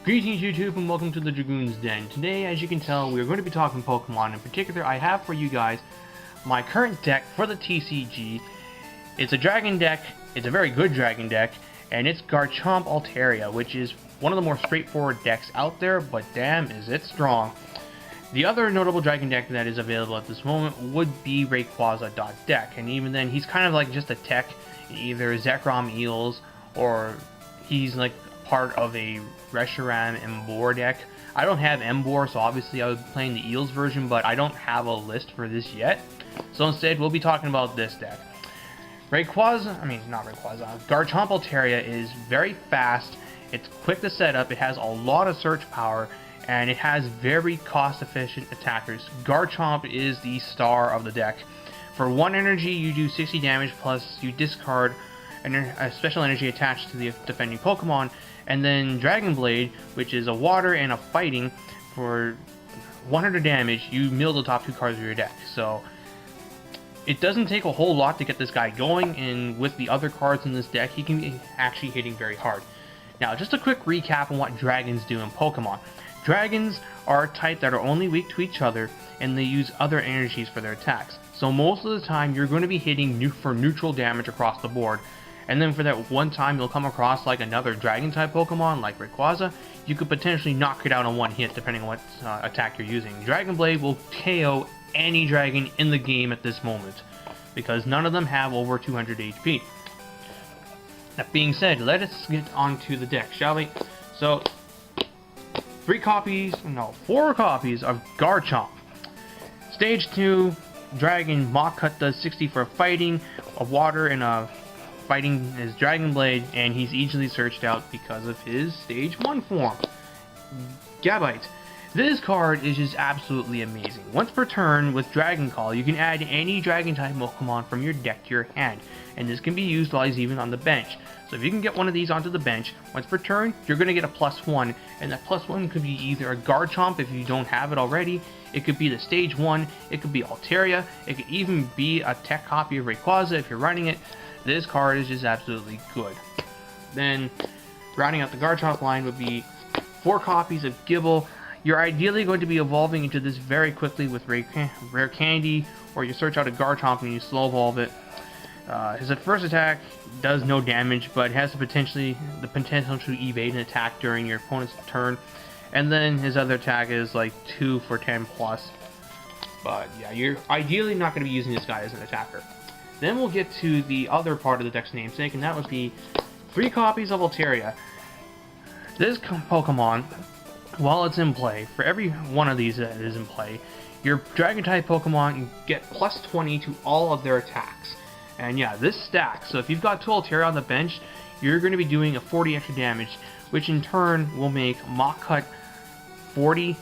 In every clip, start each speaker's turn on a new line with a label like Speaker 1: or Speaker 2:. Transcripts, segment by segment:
Speaker 1: Greetings YouTube and welcome to the Dragoon's Den. Today, as you can tell, we're going to be talking Pokemon. In particular, I have for you guys my current deck for the TCG. It's a dragon deck, it's a very good dragon deck, and it's Garchomp Altaria, which is one of the more straightforward decks out there, but damn is it strong. The other notable dragon deck that is available at this moment would be Rayquaza deck, and even then he's kind of like just a tech, either Zekrom Eels, or he's like part of a Reshiram Emboar deck. I don't have Emboar, so obviously I was playing the Eels version, but I don't have a list for this yet. So instead, we'll be talking about this deck. Garchomp Altaria is very fast, it's quick to set up, it has a lot of search power, and it has very cost-efficient attackers. Garchomp is the star of the deck. For 1 energy, you do 60 damage, plus you discard a special energy attached to the defending Pokemon, and then Dragon Blade, which is a water and a fighting, for 100 damage, you mill the top 2 cards of your deck. So it doesn't take a whole lot to get this guy going, and with the other cards in this deck, he can be actually hitting very hard. Now, just a quick recap on what dragons do in Pokemon. Dragons are a type that are only weak to each other, and they use other energies for their attacks. So most of the time, you're going to be hitting for neutral damage across the board. And then for that one time you'll come across like another dragon-type Pokemon like Rayquaza, you could potentially knock it out on one hit depending on what attack you're using. Dragon Blade will KO any dragon in the game at this moment, because none of them have over 200 HP. That being said, let us get onto the deck, shall we? So, 4 copies of Garchomp. Stage 2, Dragon Machut does 60 for fighting, a water and a fighting is Dragon Blade, and he's easily searched out because of his Stage 1 form. Gabite. This card is just absolutely amazing. Once per turn, with Dragon Call, you can add any Dragon-type Pokemon from your deck to your hand, and this can be used while he's even on the bench. So if you can get one of these onto the bench, once per turn, you're going to get a +1, and that +1 could be either a Garchomp if you don't have it already, it could be the Stage 1, it could be Altaria, it could even be a tech copy of Rayquaza if you're running it. This card is just absolutely good. Then, rounding out the Garchomp line would be 4 copies of Gible. You're ideally going to be evolving into this very quickly with Rare Candy, or you search out a Garchomp and you slow evolve it. His first attack does no damage, but has the potential to evade an attack during your opponent's turn. And then his other attack is like 2 for 10 plus. But yeah, you're ideally not going to be using this guy as an attacker. Then we'll get to the other part of the deck's namesake, and that would be 3 copies of Altaria. This Pokemon, while it's in play, for every one of these that is in play, your Dragon-type Pokemon get +20 to all of their attacks. And yeah, this stacks. So if you've got 2 Altaria on the bench, you're going to be doing a 40 extra damage, which in turn will make Machut 40.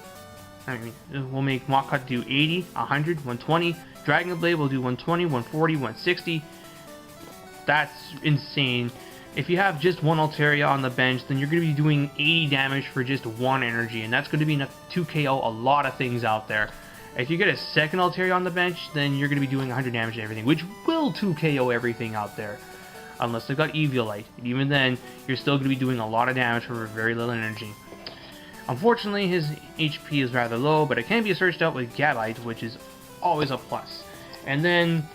Speaker 1: Will make Machut do 80, 100, 120. Dragon Blade will do 120, 140, 160. That's insane. If you have just 1 Altaria on the bench, then you're going to be doing 80 damage for just 1 energy, and that's going to be enough to KO a lot of things out there. If you get a second Altaria on the bench, then you're going to be doing 100 damage to everything, which will 2KO everything out there. Unless they've got Eviolite. And even then, you're still going to be doing a lot of damage for very little energy. Unfortunately, his HP is rather low, but it can be searched out with Gabite, which is always a plus. And then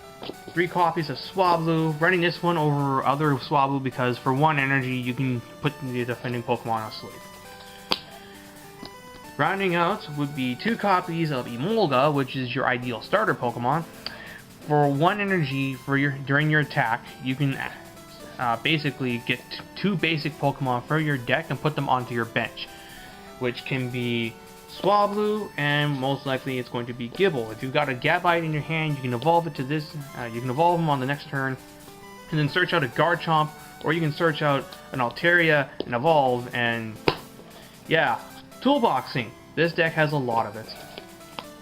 Speaker 1: 3 copies of Swablu, running this one over other Swablu because for 1 energy you can put the defending Pokemon asleep. Rounding out would be 2 copies of Emolga, which is your ideal starter Pokemon. For 1 energy during your attack, you can basically get 2 basic Pokemon for your deck and put them onto your bench, which can be Swablu, and most likely it's going to be Gible. If you've got a Gabite in your hand, you can evolve it to this. You can evolve them on the next turn, and then search out a Garchomp, or you can search out an Altaria and evolve. And yeah, toolboxing. This deck has a lot of it.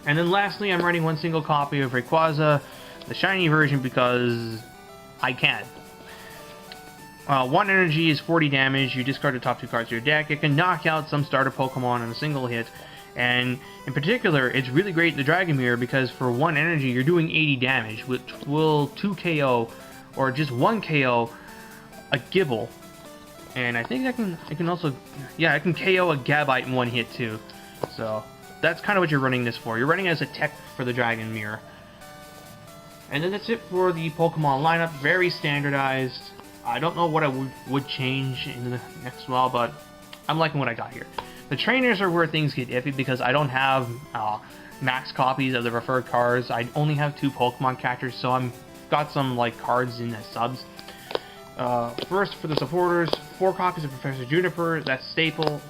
Speaker 1: And then lastly, I'm running 1 single copy of Rayquaza, the shiny version, because I can. 1 energy is 40 damage. You discard the top 2 cards of your deck. It can knock out some starter Pokemon in a single hit. And in particular, it's really great in the Dragon Mirror because for 1 energy, you're doing 80 damage, which will 2 KO or just 1 KO a Gible And I think I can also, yeah, I can KO a Gabite in one hit too. So that's kind of what you're running this for. You're running as a tech for the Dragon Mirror. And then that's it for the Pokemon lineup. Very standardized. I don't know what I would change in the next while, but I'm liking what I got here. The trainers are where things get iffy because I don't have max copies of the referred cards. I only have 2 Pokemon catchers, so I'm got some like cards in as subs. First, for the supporters, 4 copies of Professor Juniper, that's staple.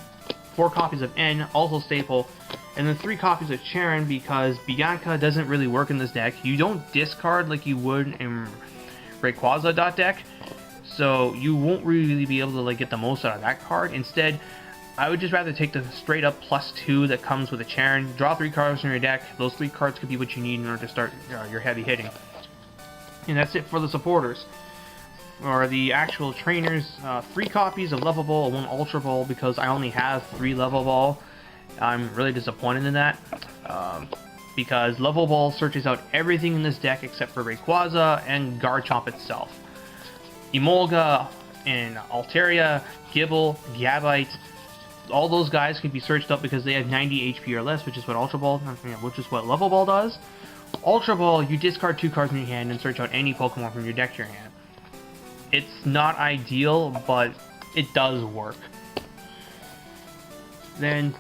Speaker 1: 4 copies of N, also staple. And then 3 copies of Charon because Bianca doesn't really work in this deck. You don't discard like you would in Rayquaza deck, so you won't really be able to like get the most out of that card. Instead, I would just rather take the straight up +2 that comes with a Charon, draw 3 cards from your deck. Those 3 cards could be what you need in order to start your heavy hitting. And that's it for the supporters. Or the actual trainers, 3 copies of Level Ball, 1 Ultra Ball, because I only have 3 Level Ball. I'm really disappointed in that, because Level Ball searches out everything in this deck except for Rayquaza and Garchomp itself. Emolga and Altaria, Gible, Gabite, all those guys could be searched up because they have 90 HP or less, which is what Level Ball does. Ultra Ball, you discard 2 cards in your hand and search out any Pokemon from your deck to your hand. It's not ideal, but it does work. Then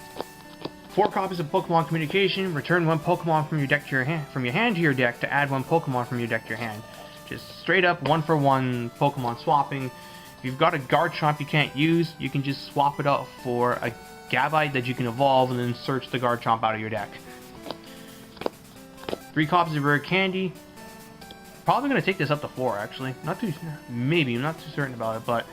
Speaker 1: 4 copies of Pokemon Communication, return 1 Pokemon from your deck to your hand, from your hand to your deck to add 1 Pokemon from your deck to your hand. Just straight up 1-for-1 Pokemon swapping. If you've got a Garchomp you can't use, you can just swap it out for a Gabite that you can evolve and then search the Garchomp out of your deck. 3 copies of Rare Candy. Probably going to take this up to 4, actually. I'm not too certain about it, but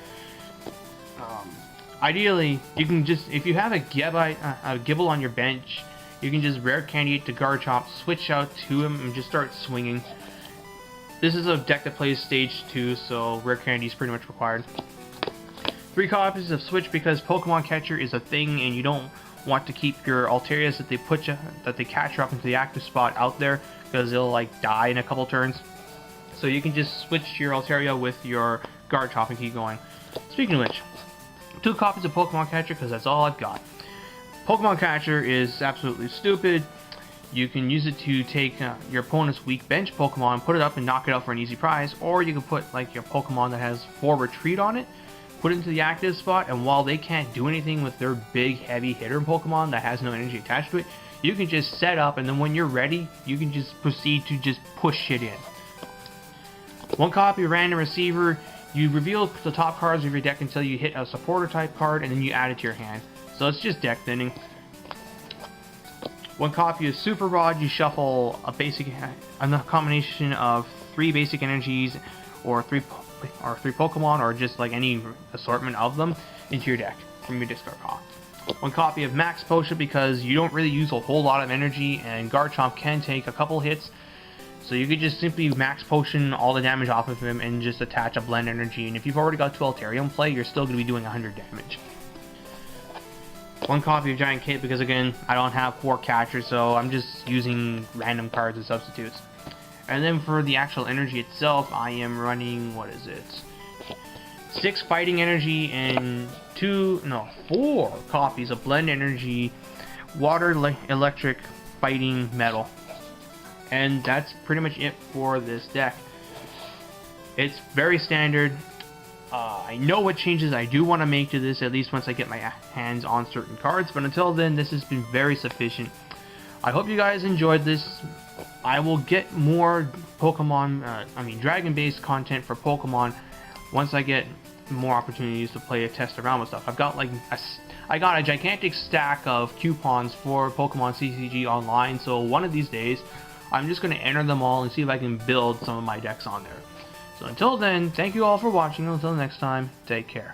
Speaker 1: ideally, you can just, if you have a Gible on your bench, you can just Rare Candy it to Garchomp, switch out to him, and just start swinging. This is a deck that plays Stage 2, so Rare Candy is pretty much required. 3 copies of Switch because Pokemon Catcher is a thing, and you don't want to keep your Altarias that they catch up into the active spot out there, because they'll like die in a couple turns. So you can just switch your Altaria with your Garchomp and keep going. Speaking of which, 2 copies of Pokemon Catcher because that's all I've got. Pokemon Catcher is absolutely stupid. You can use it to take your opponent's weak bench Pokemon, put it up and knock it out for an easy prize, or you can put like your Pokemon that has 4 retreat on it, put it into the active spot, and while they can't do anything with their big heavy hitter Pokemon that has no energy attached to it, you can just set up, and then when you're ready, you can just proceed to just push shit in. 1 copy of Random Receiver. You reveal the top cards of your deck until you hit a supporter type card, and then you add it to your hand. So it's just deck thinning. 1 copy of Super Rod. You shuffle a combination of 3 basic energies, or 3 Pokemon, or just like any assortment of them into your deck from your discard pile. 1 copy of Max Potion because you don't really use a whole lot of energy, and Garchomp can take a couple hits. So you could just simply Max Potion all the damage off of him and just attach a Blend Energy, and if you've already got 2 Altaria in play, you're still going to be doing 100 damage. 1 copy of Giant Cape because, again, I don't have 4 catchers, so I'm just using random cards as substitutes. And then for the actual energy itself, I am running, 6 Fighting Energy and 4 copies of Blend Energy, Water, Electric, Fighting, Metal. And that's pretty much it for this deck. It's very standard. I know what changes I do want to make to this, at least once I get my hands on certain cards, but until then, this has been very sufficient. I hope you guys enjoyed this. I will get more Dragon-based content for Pokemon once I get more opportunities to play a test around with stuff. I've got I got a gigantic stack of coupons for Pokemon TCG online, so one of these days, I'm just going to enter them all and see if I can build some of my decks on there. So until then, thank you all for watching. Until next time, take care.